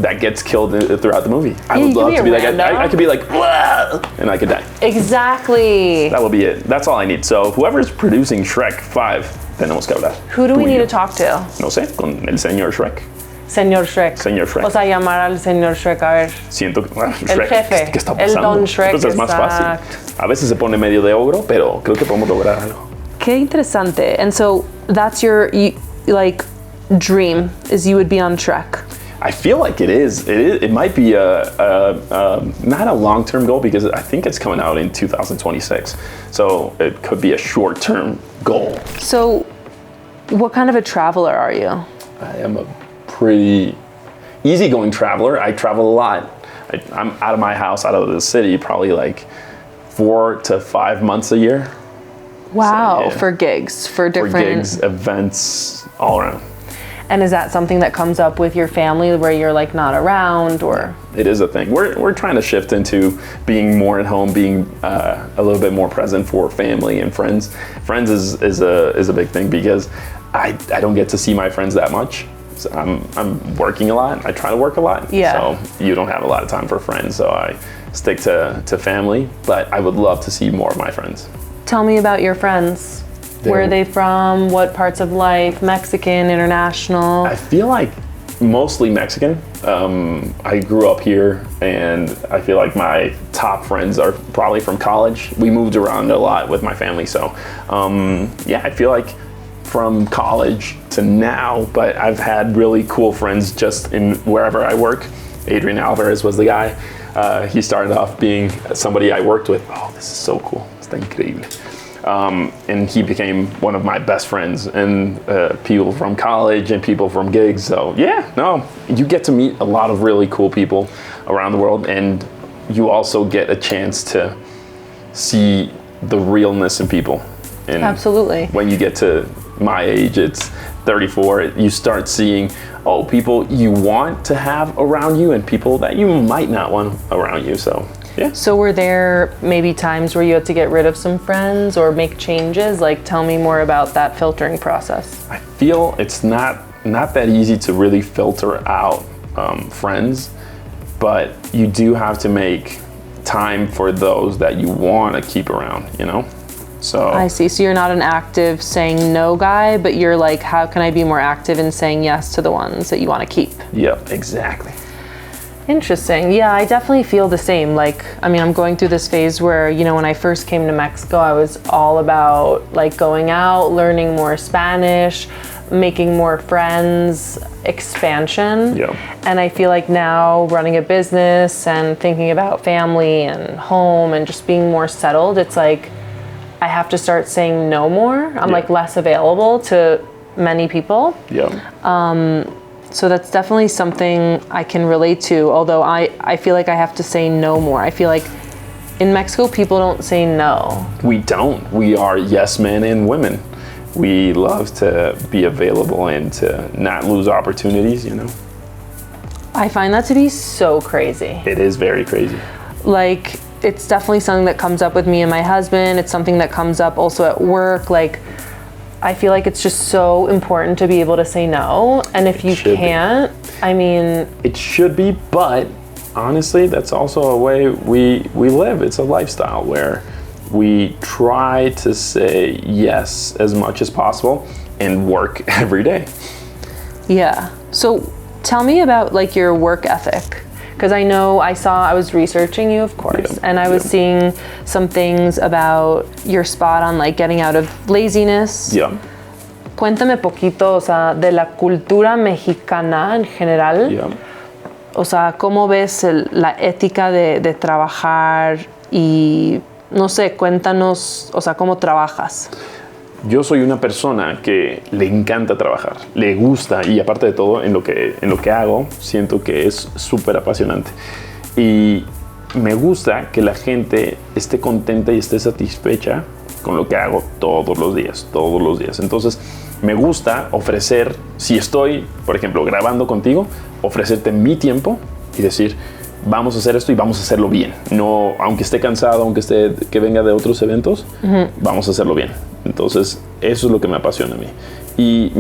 that gets killed throughout the movie? I would love to be that guy. I could be like, "Wah!" and I could die. Exactly. That will be it. That's all I need. So whoever's producing Shrek 5, tenemos que hablar. Who do we need to talk to? No sé, con el señor Shrek. Señor Shrek. O sea, llamar al señor Shrek, a ver. Siento que el jefe, ¿qué está el pasando? Don Shrek. Pues es más fácil. A veces se pone medio de ogro, pero creo que podemos lograr algo. Qué interesante. And so that's your like dream, is you would be on Shrek. I feel like it is. It might be not a long-term goal because I think it's coming out in 2026. So it could be a short-term goal. So what kind of a traveler are you? I am a pretty easygoing traveler. I travel a lot. I'm out of my house, out of the city, probably like 4 to 5 months a year. Wow, So, yeah. for gigs, for different... For gigs, events, all around. And is that something that comes up with your family where you're like not around, or? It is a thing. We're trying to shift into being more at home, being a little bit more present for family and friends. Friends is a big thing because I don't get to see my friends that much. So I'm working a lot. I try to work a lot. Yeah. So you don't have a lot of time for friends. So I stick to family, but I would love to see more of my friends. Tell me about your friends. Where are they from? What parts of life? Mexican, international? I feel like mostly Mexican. I grew up here and I feel like my top friends are probably from college. We moved around a lot with my family. So yeah, I feel like from college to now, but I've had really cool friends just in wherever I work. Adrian Alvarez was the guy. He started off being somebody I worked with. Oh, this is so cool. Está increíble. And he became one of my best friends, and people from college and people from gigs. So yeah, no, you get to meet a lot of really cool people around the world, and you also get a chance to see the realness in people. And absolutely. When you get to my age, it's 34, you start seeing, people you want to have around you and people that you might not want around you. So yeah. So were there maybe times where you had to get rid of some friends or make changes? Like, tell me more about that filtering process. I feel it's not that easy to really filter out friends, but you do have to make time for those that you want to keep around, you know? So I see. So you're not an active saying no guy, but you're like, how can I be more active in saying yes to the ones that you want to keep? Yep, exactly. Interesting. Yeah, I definitely feel the same. Like, I mean, I'm going through this phase where, you know, when I first came to Mexico, I was all about like going out, learning more Spanish, making more friends, expansion. Yeah. And I feel like now running a business and thinking about family and home and just being more settled, it's like I have to start saying no more. I'm like less available to many people. Yeah. So that's definitely something I can relate to, although I feel like I have to say no more. I feel like in Mexico, people don't say no. We don't. We are yes men and women. We love to be available and to not lose opportunities, you know? I find that to be so crazy. It is very crazy. Like, it's definitely something that comes up with me and my husband. It's something that comes up also at work. Like, I feel like it's just so important to be able to say no. And if you can't, I mean... It should be, but honestly, that's also a way we live. It's a lifestyle where we try to say yes as much as possible. and work every day. Yeah. So tell me about like your work ethic. Because I know I was researching you, of course, and I was seeing some things about your spot on like getting out of laziness. Yeah. Cuéntame poquito, o sea, de la cultura mexicana en general. Yeah. O sea, ¿cómo ves la ética de trabajar? Y no sé, cuéntanos, o sea, ¿cómo trabajas? Yo soy una persona que le encanta trabajar, le gusta, y aparte de todo, en lo que hago, siento que es súper apasionante. Y me gusta que la gente esté contenta y esté satisfecha con lo que hago todos los días. Entonces, me gusta ofrecer, si estoy, por ejemplo, grabando contigo, ofrecerte mi tiempo y decir, vamos a hacer esto y vamos a hacerlo bien. No, aunque esté cansado, que venga de otros eventos, vamos a hacerlo bien. Entonces, eso es lo que me apasiona a mí. Y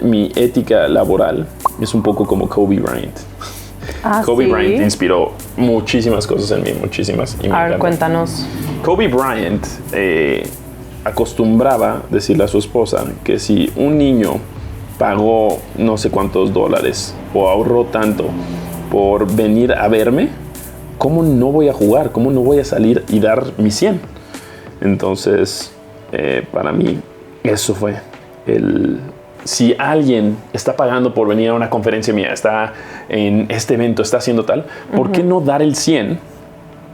mi ética laboral es un poco como Kobe Bryant. Kobe Bryant inspiró muchísimas cosas en mí, muchísimas. Y a ver, cuéntanos. Kobe Bryant acostumbraba decirle a su esposa que si un niño pagó no sé cuántos dólares o ahorró tanto por venir a verme, ¿cómo no voy a jugar? ¿Cómo no voy a salir y dar mi 100? Entonces, para mí, eso fue si alguien está pagando por venir a una conferencia mía, está en este evento, está haciendo tal, ¿por qué no dar el 100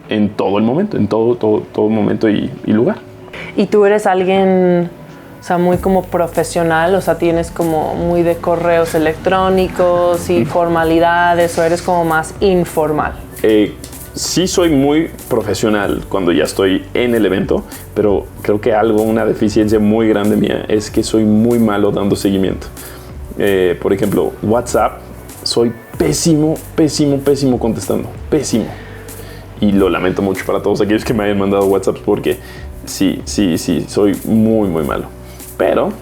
en todo el momento, en todo momento y lugar? ¿Y tú eres alguien, o sea, muy como profesional? O sea, ¿tienes como muy de correos electrónicos y formalidades, o eres como más informal? Sí soy muy profesional cuando ya estoy en el evento, pero creo que una deficiencia muy grande mía es que soy muy malo dando seguimiento. Por ejemplo, WhatsApp, soy pésimo contestando, pésimo. Y lo lamento mucho para todos aquellos que me hayan mandado WhatsApp porque sí, soy muy malo. Pero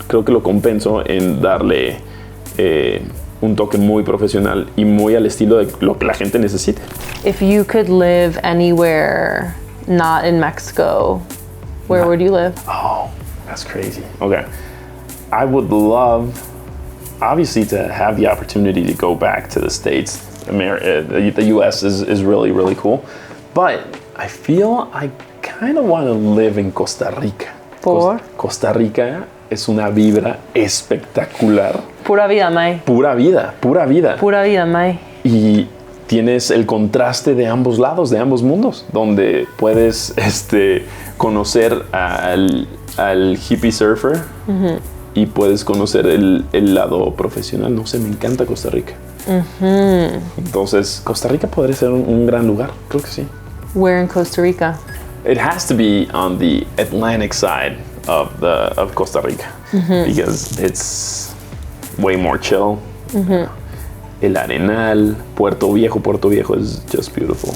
creo que lo compenso en darle un toque muy profesional y muy al estilo de lo que la gente necesite. If you could live anywhere not in Mexico, where would you live? Oh, that's crazy. Okay. I would love, obviously, to have the opportunity to go back to the States. The US is really, really cool. But I feel I kind of want to live in Costa Rica. ¿Por? Costa Rica es una vibra espectacular. Pura vida, May. Pura vida. Pura vida, May. Y tienes el contraste de ambos lados, de ambos mundos, donde puedes conocer al hippie surfer y puedes conocer el lado profesional. No sé, me encanta Costa Rica. Entonces, Costa Rica podría ser un gran lugar, creo que sí. Where in Costa Rica? It has to be on the Atlantic side of Costa Rica because it's way more chill. El Arenal, Puerto Viejo is just beautiful.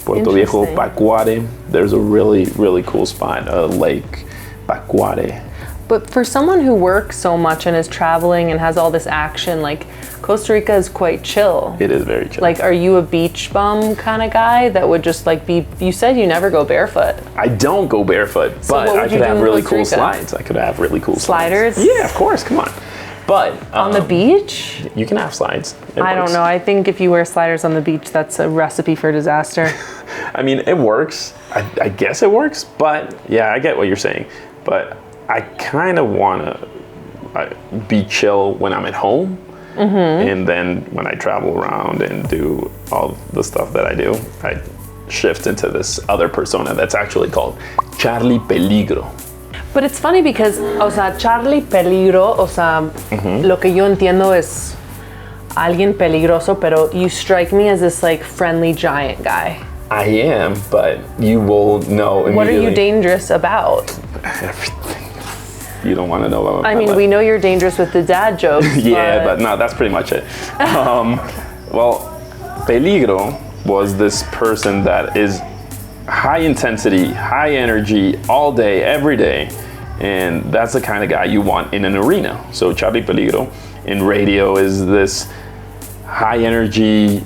Puerto Viejo, Pacuare, there's a really, really cool spot, Lake Pacuare. But for someone who works so much and is traveling and has all this action, like Costa Rica is quite chill. It is very chill. Like, are you a beach bum kind of guy that would just like be, you said you never go barefoot. I don't go barefoot, but I could have really cool slides. I could have really cool sliders. Yeah, of course, come on. But on the beach? You can have slides. I don't know. I think if you wear sliders on the beach, that's a recipe for disaster. I mean, it works. I guess it works, but yeah, I get what you're saying. But I kind of want to be chill when I'm at home. And then when I travel around and do all the stuff that I do, I shift into this other persona that's actually called Charlie Peligro. But it's funny because, o sea, Charlie Peligro, o sea, lo que yo entiendo es alguien peligroso, pero you strike me as this like friendly giant guy. I am, but you will know immediately. What are you dangerous about? Everything. You don't want to know about I mean, we know you're dangerous with the dad jokes. Yeah, but no, that's pretty much it. Well, Peligro was this person that is high intensity, high energy, all day, every day. And that's the kind of guy you want in an arena. So Charlie Peligro in radio is this high energy,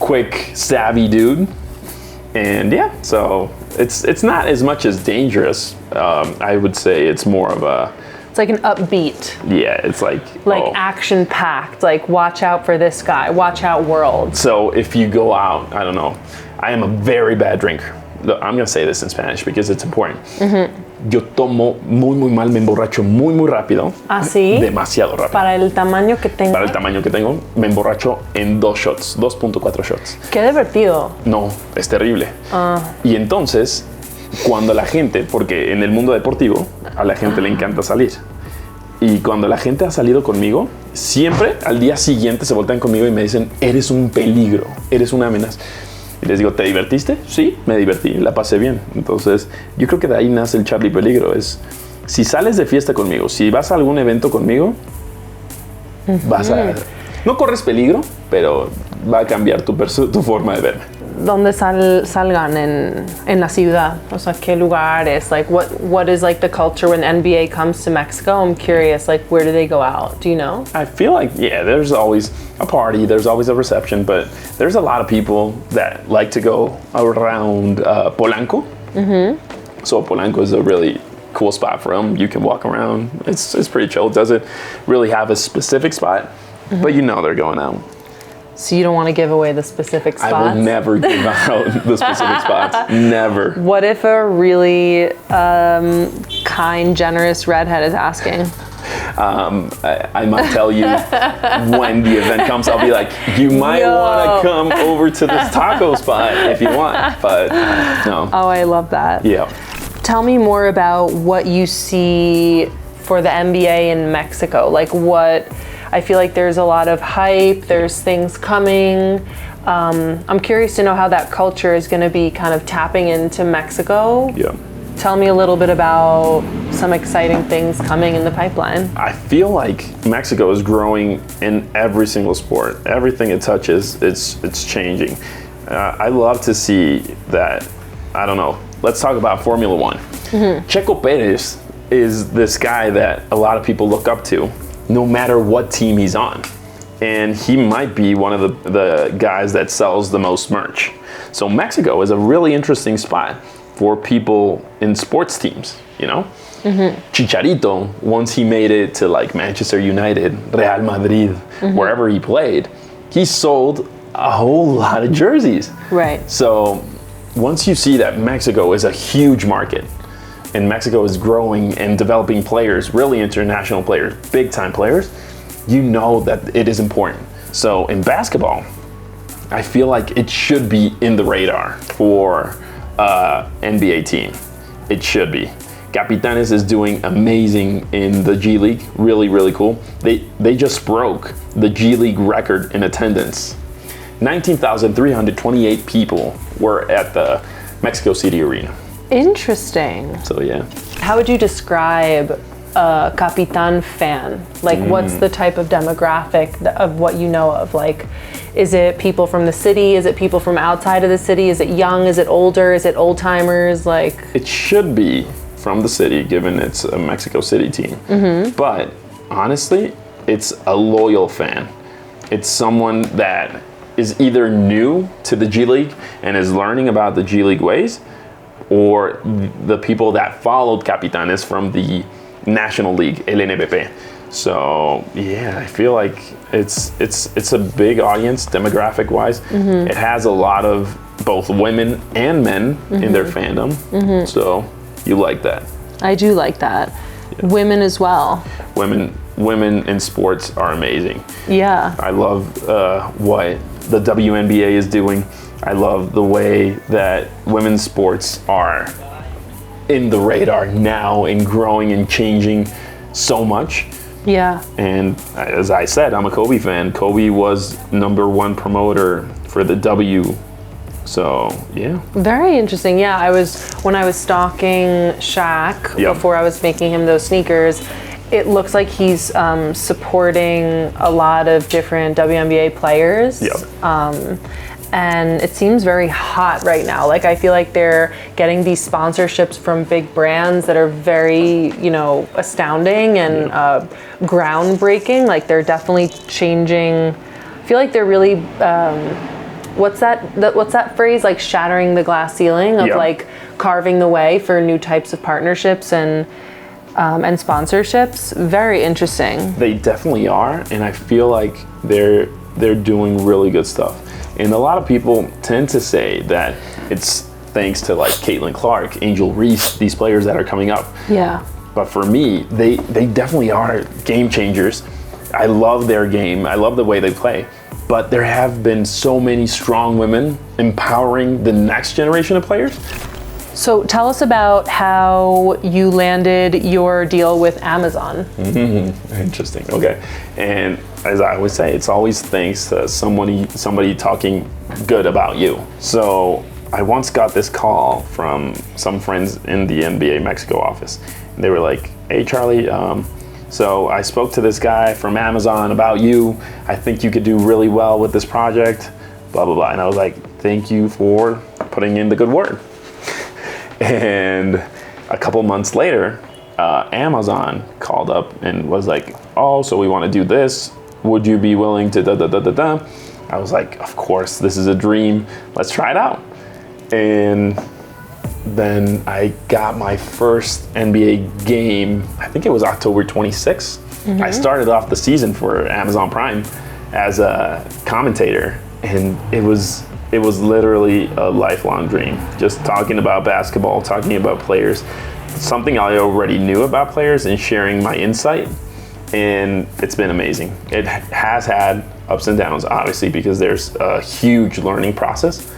quick, savvy dude. And yeah, so it's not as much as dangerous. I would say it's more of It's like an upbeat, Yeah, it's like action packed, like watch out for this guy, watch out world. So if you go out, I don't know, I am a very bad drinker. I'm gonna say this in Spanish because it's important. Yo tomo muy mal, me emborracho muy rápido. ¿Así? Demasiado rápido. Para el tamaño que tengo. Para el tamaño que tengo, me emborracho en 2 shots, 2.4 shots. Qué divertido. No, es terrible. Y entonces, cuando la gente, porque en el mundo deportivo, a la gente le encanta salir. Y cuando la gente ha salido conmigo, siempre al día siguiente se voltean conmigo y me dicen, eres un peligro, eres una amenaza. Y les digo, ¿te divertiste? Sí, me divertí, la pasé bien. Entonces, yo creo que de ahí nace el Charlie Peligro. Es, si sales de fiesta conmigo, si vas a algún evento conmigo, vas a... No corres peligro, pero va a cambiar tu forma de verme. ¿Dónde salgan en la ciudad? O sea, ¿qué lugares? Like, what is like the culture when NBA comes to Mexico? I'm curious, like, where do they go out? Do you know? I feel like, yeah, there's always a party, there's always a reception, but there's a lot of people that like to go around Polanco. So Polanco is a really cool spot for them. You can walk around. It's pretty chill. It doesn't really have a specific spot, but you know they're going out. So you don't want to give away the specific spots? I will never give out the specific spots. Never. What if a really kind, generous redhead is asking? I might tell you when the event comes. I'll be like, you might want to come over to this taco spot if you want, but no. Oh, I love that. Yeah. Tell me more about what you see for the NBA in Mexico. Like what, I feel like there's a lot of hype, there's things coming. I'm curious to know how that culture is going to be kind of tapping into Mexico. Yeah. Tell me a little bit about some exciting things coming in the pipeline. I feel like Mexico is growing in every single sport. Everything it touches, it's changing. I love to see that. I don't know. Let's talk about Formula One. Checo Perez is this guy that a lot of people look up to, no matter what team he's on. And he might be one of the guys that sells the most merch. So Mexico is a really interesting spot for people in sports teams, you know? Chicharito, once he made it to like Manchester United, Real Madrid, wherever he played, he sold a whole lot of jerseys. Right. So once you see that Mexico is a huge market, and Mexico is growing and developing players, really international players, big time players, you know that it is important. So in basketball, I feel like it should be in the radar for NBA team. It should be. Capitanes is doing amazing in the G League, really, really cool. They just broke the G League record in attendance. 19,328 people were at the Mexico City Arena. Interesting. So yeah. How would you describe a Capitan fan? Like what's the type of demographic of what you know of? Like, is it people from the city? Is it people from outside of the city? Is it young? Is it older? Is it old timers? Like, it should be from the city, given it's a Mexico City team. But honestly, it's a loyal fan. It's someone that is either new to the G League and is learning about the G League ways, or the people that followed Capitanes from the National League, el NBP. So yeah, I feel like it's a big audience demographic wise. It has a lot of both women and men in their fandom. So you like that. I do like that. Yeah. Women as well. Women in sports are amazing. Yeah. I love what the WNBA is doing. I love the way that women's sports are in the radar now and growing and changing so much. Yeah. And as I said, I'm a Kobe fan. Kobe was #1 promoter for the W. So, yeah. Very interesting. Yeah, when I was stalking Shaq before I was making him those sneakers, it looks like he's supporting a lot of different WNBA players. And it seems very hot right now. Like, I feel like they're getting these sponsorships from big brands that are very, astounding and groundbreaking. Like, they're definitely changing. I feel like they're really, what's that phrase? Like, shattering the glass ceiling of like carving the way for new types of partnerships. And and sponsorships. Very interesting. They definitely are, and I feel like they're doing really good stuff. And a lot of people tend to say that it's thanks to like Caitlin Clark, Angel Reese, these players that are coming up. Yeah. But for me, they definitely are game changers. I love their game. I love the way they play. But there have been so many strong women empowering the next generation of players. So tell us about how you landed your deal with Amazon. Interesting. Okay. And as I always say, it's always thanks to somebody talking good about you. So I once got this call from some friends in the NBA Mexico office. They were like, "Hey Charlie, so I spoke to this guy from Amazon about you. I think you could do really well with this project, blah, blah, blah." And I was like, "Thank you for putting in the good word." And a couple months later, Amazon called up and was like, "Oh, so we want to do this. Would you be willing to da da da da da?" I was like, "Of course, this is a dream. Let's try it out." And then I got my first NBA game, I think it was October 26th. I started off the season for Amazon Prime as a commentator, and it was literally a lifelong dream. Just talking about basketball, talking about players, something I already knew about players, and sharing my insight. And it's been amazing. It has had ups and downs, obviously, because there's a huge learning process,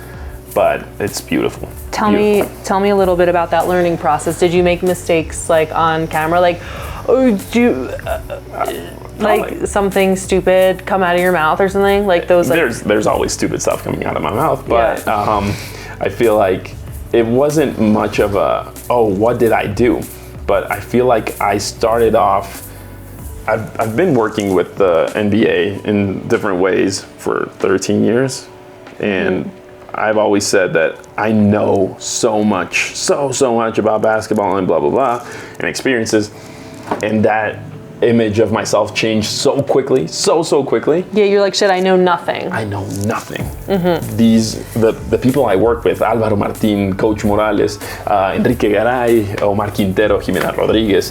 but it's beautiful. Tell me a little bit about that learning process. Did you make mistakes like on camera? Like, something stupid come out of your mouth or something? Like those like there's always stupid stuff coming out of my mouth, but I feel like it wasn't much of a, oh, what did I do? But I feel like I started off, I've been working with the NBA in different ways for 13 years, and I've always said that I know so much about basketball and blah, blah, blah, and experiences, and that image of myself changed so quickly, so quickly. Yeah, you're like, shit, I know nothing. I know nothing. The people I work with, Álvaro Martín, Coach Morales, Enrique Garay, Omar Quintero, Jimena Rodriguez,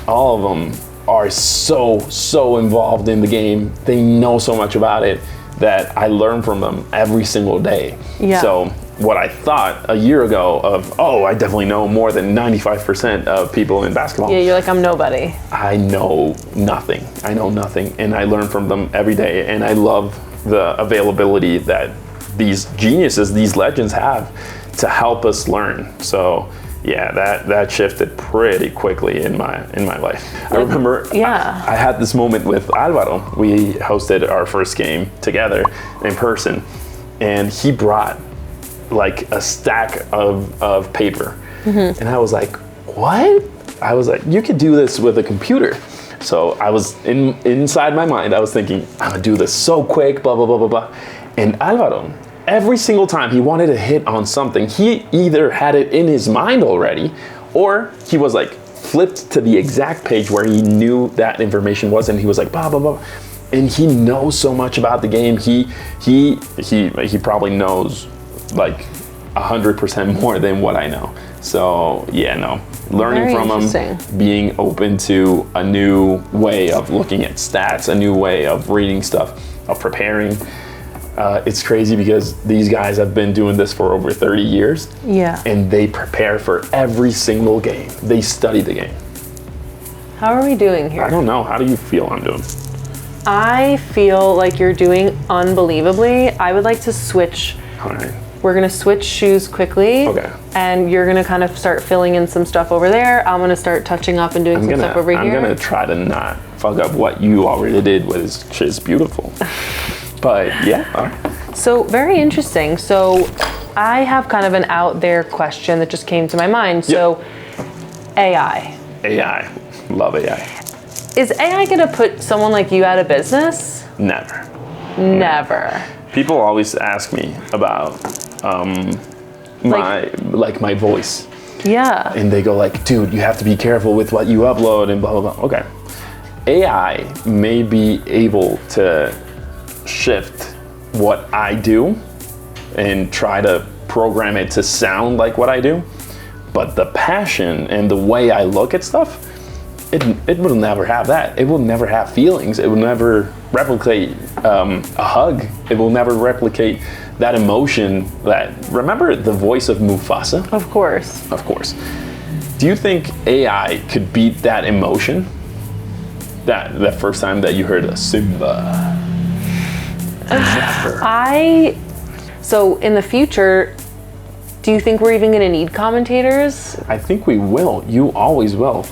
all of them are so involved in the game. They know so much about it that I learn from them every single day. Yeah. So what I thought a year ago of, oh, I definitely know more than 95% of people in basketball. Yeah, you're like, I'm nobody. I know nothing. And I learn from them every day. And I love the availability that these geniuses, these legends have to help us learn. So yeah, that shifted pretty quickly in my life. I remember I had this moment with Alvaro. We hosted our first game together in person, and he brought like a stack of paper. And I was like, what? I was like, you could do this with a computer. So I was inside my mind, I was thinking, I'm gonna do this so quick, blah, blah, blah, blah, blah. And Alvaro, every single time he wanted to hit on something, he either had it in his mind already, or he was like flipped to the exact page where he knew that information was, and he was like, blah, blah, blah. And he knows so much about the game. He probably knows like 100% more than what I know. So yeah, no, learning from him, being open to a new way of looking at stats, a new way of reading stuff, of preparing. It's crazy because these guys have been doing this for over 30 years. Yeah. And they prepare for every single game. They study the game. How are we doing here? I don't know. How do you feel I'm doing? I feel like you're doing unbelievably. I would like to switch. All right. We're gonna switch shoes quickly. Okay. And you're gonna kind of start filling in some stuff over there. I'm gonna start touching up and doing some stuff over here. I'm gonna try to not fuck up what you already did, which is beautiful. But yeah, all right. So very interesting. So I have kind of an out there question that just came to my mind. So AI. AI, love AI. Is AI gonna put someone like you out of business? Never. Never. People always ask me about my voice. Yeah. And they go like, dude, you have to be careful with what you upload and blah, blah, blah. Okay. AI may be able to shift what I do and try to program it to sound like what I do, But the passion and the way I look at stuff, it will never have that. It will never have feelings. It will never replicate a hug. It will never replicate that emotion remember the voice of Mufasa? Of course. Of course. Do you think AI could beat that emotion? That first time that you heard a Simba? Never. So in the future, do you think we're even going to need commentators? I think we will. You always will.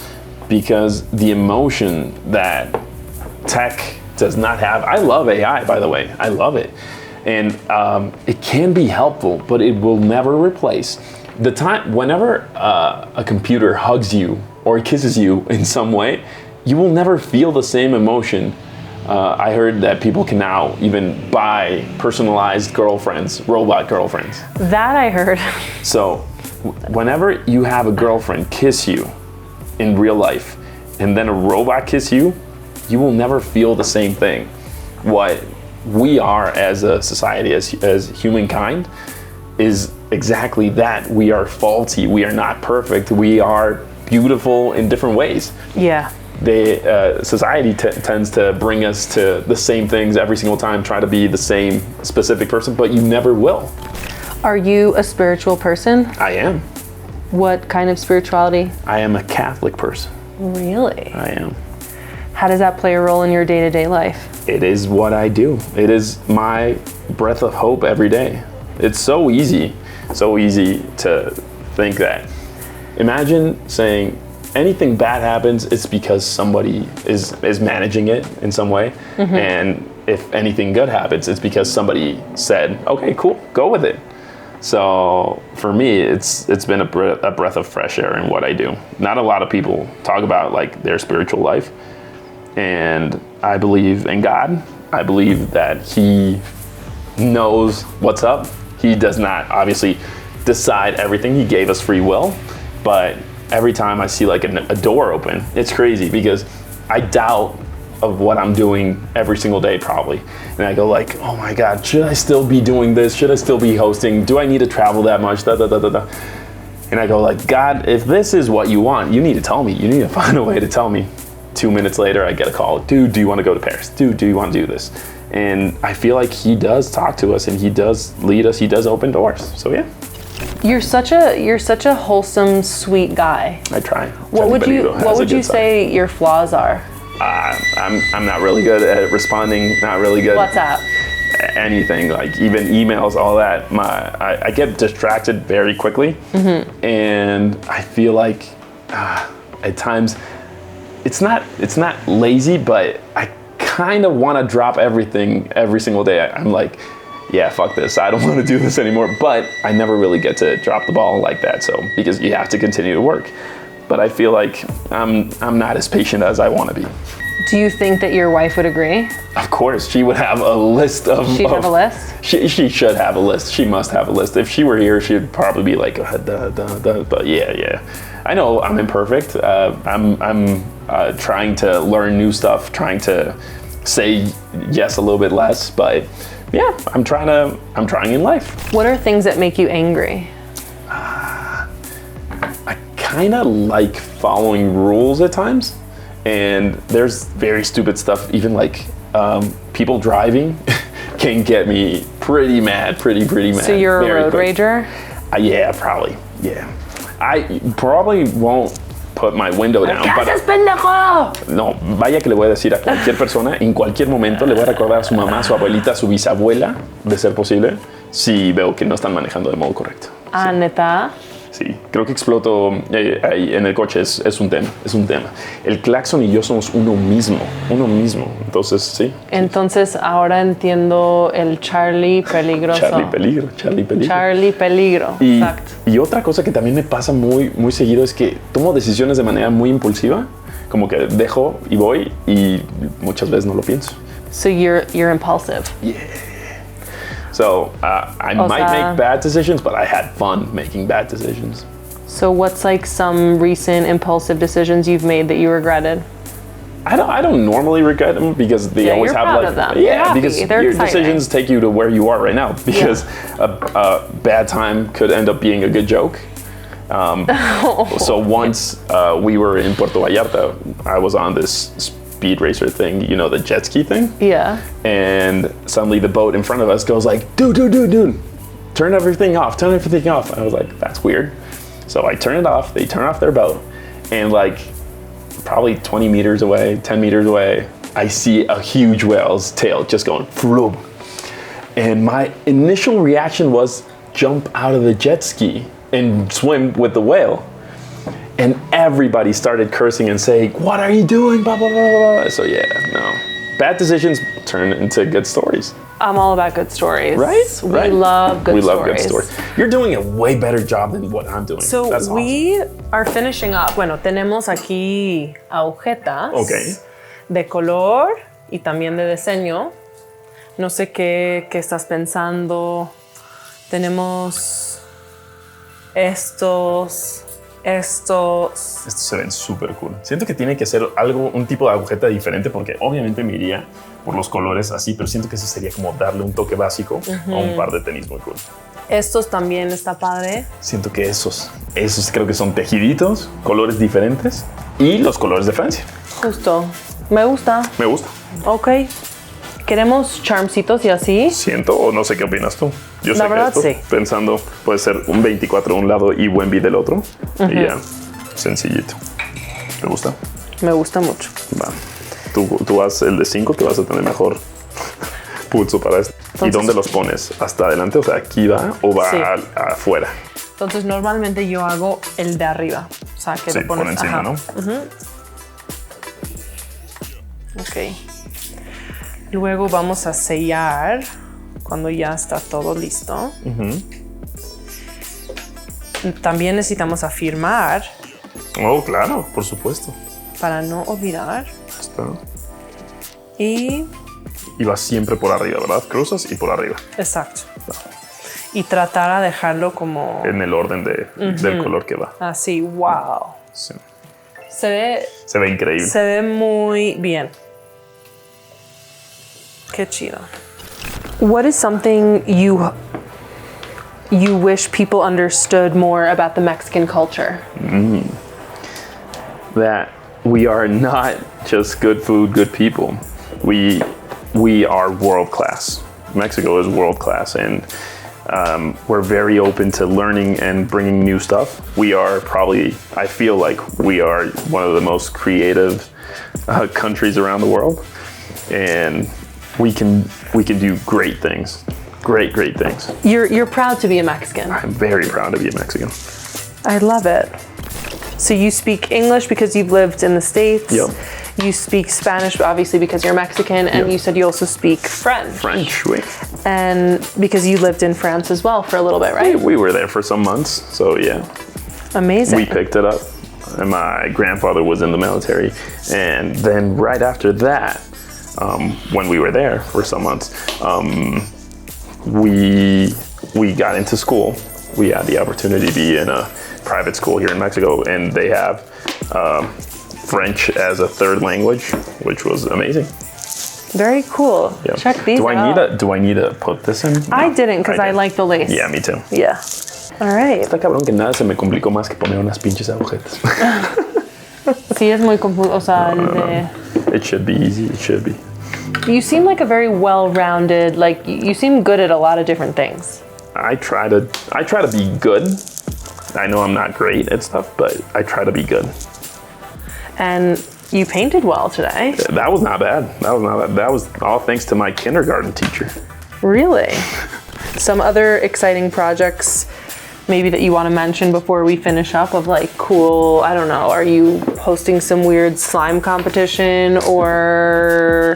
Because the emotion that tech does not have. I love AI, by the way. I love it. And it can be helpful, but it will never replace the time. Whenever a computer hugs you or kisses you in some way, you will never feel the same emotion. I heard that people can now even buy personalized girlfriends, robot girlfriends. That I heard. So whenever you have a girlfriend kiss you in real life and then a robot kiss you, you will never feel the same thing. What we are as a society, as humankind, is exactly that. We are faulty. We are not perfect. We are beautiful in different ways. Yeah. Society tends to bring us to the same things every single time, try to be the same specific person, but you never will. Are you a spiritual person? I am. What kind of spirituality? I am a Catholic person. Really? I am. How does that play a role in your day-to-day life? It is what I do. It is my breath of hope every day. It's so easy to think that. Imagine saying anything bad happens, it's because somebody is managing it in some way. Mm-hmm. And if anything good happens, it's because somebody said, okay, cool, go with it. So for me, it's been a breath of fresh air in what I do. Not a lot of people talk about like their spiritual life. And I believe in God. I believe that He knows what's up. He does not obviously decide everything. He gave us free will. But every time I see like a door open, it's crazy because I doubt of what I'm doing every single day probably. And I go like, oh my God, should I still be doing this? Should I still be hosting? Do I need to travel that much? And I go like, God, if this is what you want, you need to tell me. You need to find a way to tell me. 2 minutes later, I get a call. Dude, do you want to go to Paris? Dude, do you want to do this? And I feel like He does talk to us and He does lead us. He does open doors. So yeah. You're such a wholesome, sweet guy. I try. What would you say your flaws are? I'm not really good at responding. Not really good. WhatsApp. Anything, like even emails, all that. I get distracted very quickly. Mm-hmm. And I feel like at times it's not lazy, but I kind of want to drop everything every single day. I'm like, yeah, fuck this. I don't want to do this anymore. But I never really get to drop the ball like that. So because you have to continue to work. But I feel like I'm not as patient as I want to be. Do you think that your wife would agree? Of course, she would have a list of... She'd have a list? She should have a list. She must have a list. If she were here, she'd probably be like, but yeah. I know I'm imperfect. I'm trying to learn new stuff, trying to say yes a little bit less, but yeah, I'm trying in life. What are things that make you angry? I kind of like following rules at times. And there's very stupid stuff, even like people driving can get me pretty mad. So you're a road rager? Yeah, probably. Yeah. I probably won't put my window down. ¿Qué haces, pendejo? No, vaya que le voy a decir a cualquier persona, en cualquier momento le voy a recordar a su mamá, a su abuelita, a su bisabuela, de ser posible, si veo que no están manejando de modo correcto. Ah, sí. ¿Neta? Sí, creo que exploto ahí en el coche, es un tema. El claxon y yo somos uno mismo, entonces sí. Entonces ahora entiendo el Charlie peligroso. Charlie peligro, exacto. Y otra cosa que también me pasa muy seguido es que tomo decisiones de manera muy impulsiva, como que dejo y voy y muchas veces no lo pienso. So you're impulsive. Yeah. So I might make bad decisions, but I had fun making bad decisions. So what's like some recent impulsive decisions you've made that you regretted? I don't normally regret them because they always have like, of them. Yeah, because They're your exciting. decisions take you to where you are right now. Because a bad time could end up being a good joke. So once we were in Puerto Vallarta, I was on this speed racer thing, you know, the jet ski thing? Yeah. And suddenly the boat in front of us goes like, dude, turn everything off. I was like, that's weird. So I turn it off, they turn off their boat, and like probably 20 meters away, 10 meters away, I see a huge whale's tail just going floop. And my initial reaction was jump out of the jet ski and swim with the whale. And everybody started cursing and saying, what are you doing? Blah, blah, blah, blah. So yeah, no. Bad decisions turn into good stories. I'm all about good stories. Right? We love good stories. We love good stories. You're doing a way better job than what I'm doing. So That's we are finishing up. Bueno, tenemos aquí agujetas de color y también de diseño. No sé qué estás pensando. Tenemos estos. Estos se ven súper cool. Siento que tiene que ser un tipo de agujeta diferente porque obviamente me iría por los colores así, pero siento que eso sería como darle un toque básico a un par de tenis muy cool. Estos también está padre. Siento que esos creo que son tejiditos, colores diferentes y los colores de Francia. Justo. Me gusta. Me gusta. Ok. ¿Queremos charmcitos y así? Siento, o no sé qué opinas tú. Yo La sé verdad, que esto, sí. pensando, puede ser un 24 de un lado y Wemby del otro. Y ya, sencillito. ¿Te gusta? Me gusta mucho. Va. Tú haz el de 5 que vas a tener mejor pulso para esto. Entonces, ¿y dónde los pones? ¿Hasta adelante? O sea, ¿aquí va o va sí. afuera? Entonces, normalmente yo hago el de arriba. O sea, que Sí, lo pones por encima, ¿no? Ok. Luego vamos a sellar cuando ya está todo listo. También necesitamos afirmar. Oh, claro, por supuesto. Para no olvidar. Está. Y vas siempre por arriba, ¿verdad? Cruzas y por arriba. exacto. Y tratar de dejarlo como en el orden del color que va. así. Wow. Sí. Se ve increíble. Se ve muy bien. Qué chido. What is something you wish people understood more about the Mexican culture? That we are not just good food, good people. We are world class. Mexico is world class, and we're very open to learning and bringing new stuff. We are probably, I feel like we are one of the most creative countries around the world, and we can do great things. Great things. You're proud to be a Mexican. I'm very proud to be a Mexican. I love it. So you speak English because you've lived in the States. Yep. You speak Spanish, obviously, because you're Mexican, and Yep. you said you also speak French. French, oui. And because you lived in France as well for a little bit, right? We were there for some months, so yeah. Amazing. We picked it up. And my grandfather was in the military, and then right after that, when we were there for some months, we got into school. We had the opportunity to be in a private school here in Mexico, and they have French as a third language, which was amazing. Very cool. Yeah. Check these out. Do I need to put this in? I No, didn't because I didn't. like the lace. Yeah, me too. Yeah. All right. Está cabrón que nada se me complicó más que poner unas pinches agujetas. Sí, es muy confuso. O sea, el de... It should be easy. It should be. You seem like a very well-rounded, like you seem good at a lot of different things. I try to be good. I know I'm not great at stuff, but I try to be good. And you painted well today. That was not bad. That was all thanks to my kindergarten teacher. Really? Some other exciting projects maybe that you want to mention before we finish up of like cool, I don't know, are you hosting some weird slime competition or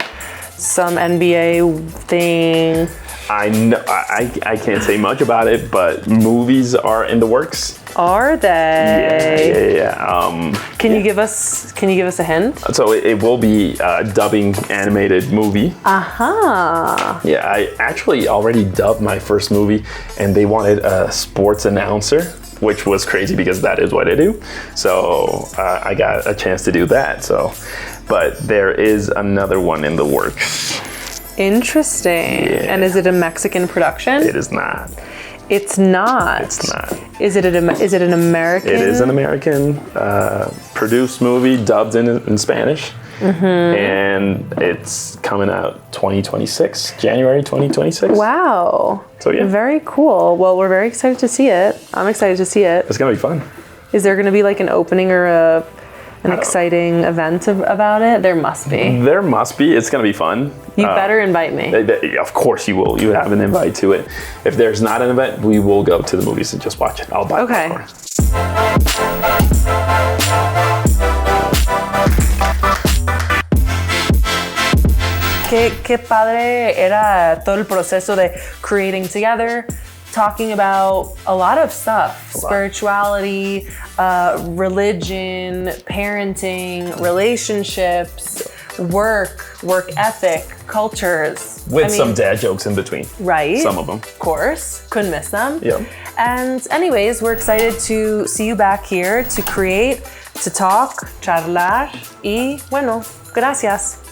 some NBA thing? I can't say much about it, but movies are in the works. Are they? Yeah. Can you give us a hint? So it will be a dubbing animated movie. Aha. Yeah, I actually already dubbed my first movie, and they wanted a sports announcer, which was crazy because that is what I do. So I got a chance to do that. So, but there is another one in the works. Interesting. Yeah. And is it a Mexican production? It is not. It's not. It's not. Is it an American? It is an American produced movie dubbed in Spanish. And it's coming out 2026, January 2026. Wow. So yeah. Very cool. Well, we're very excited to see it. I'm excited to see it. It's going to be fun. Is there going to be like an opening or an exciting event about it? There must be. There must be. It's going to be fun. You better invite me. Of course you will. You have an invite to it. If there's not an event, we will go to the movies and just watch it. I'll buy popcorn. Qué padre era todo el proceso de creating together, talking about a lot of stuff, spirituality, religion, parenting, relationships, work ethic, cultures. With some dad jokes in between. Right. Some of them. Of course. Couldn't miss them. Yeah. And anyways, we're excited to see you back here to create, to talk, charlar, y bueno, gracias.